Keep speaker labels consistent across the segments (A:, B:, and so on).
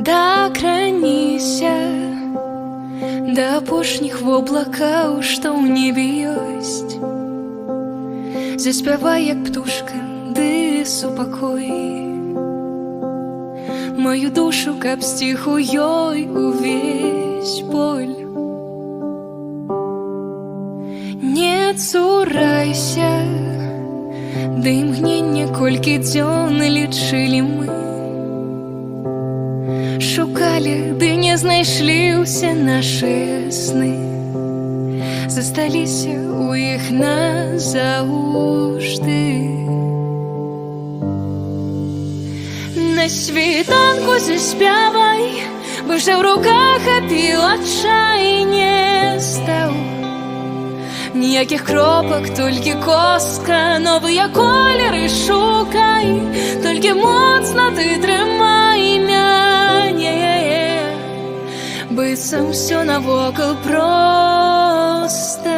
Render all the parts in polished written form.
A: Дакраніся да апошніх воблакаў, што ў небе ёсць. Заспявай, як птушка, ды супакой маю душу, каб сціх у ёй увесь боль. Не цурайся, да імгнення, колькі дзён лічылі мы. Шукалі, ды не знайшлі ўсе нашы сны. Засталіся ў іх назаўжды. На світанку заспявай, бо ж в руках апіл адчай не стаў. Ніякіх кропак, толькі коска, новыя колеры шукай, толькі моцна ты трымай мяне. Быццам усё навокал проста.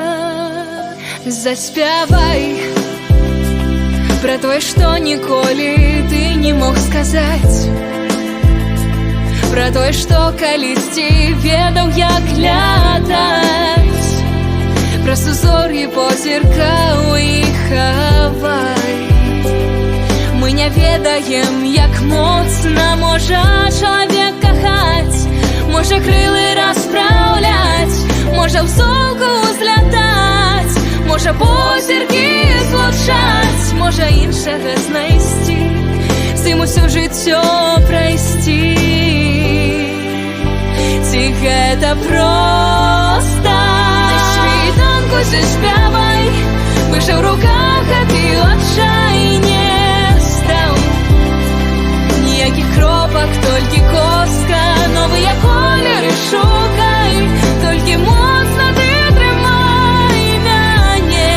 A: Заспявай пра тое, што ніколі ты не мог сказаць, пра тое, што калісьці ведаў, як лятаць. Пра сузор'і позіркаў і хавай. Мы не ведаем, як моцна можа чалавек кахаць, можа крылы распраўляць, можа ў золку ўзлятаць, можа позіркі злучаць, можа іншага знайсці, з ім усё жыццё прайсці. Ці гэта проста? Заспявай, бо ж у руках апіл адчай не стаў. Ніякіх кропак, толькі коска, новыя колеры шукай, толькі моцна ты трымай мяне.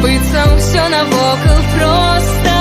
A: Быццам усё навокал проста.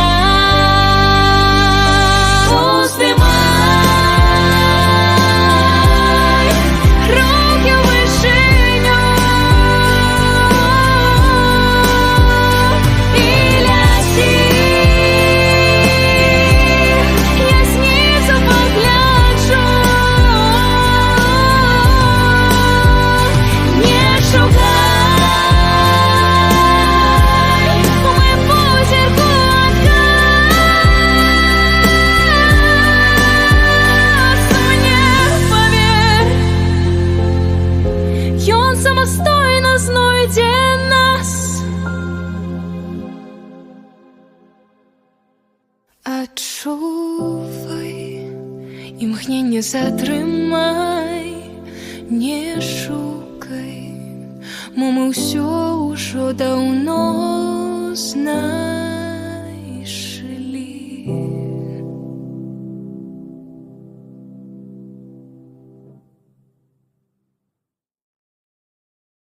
A: Самастойна знойдзе нас. Адчувай, імгненне затрымай, не шукай, мо мы ўсё ўжо даўно знаем.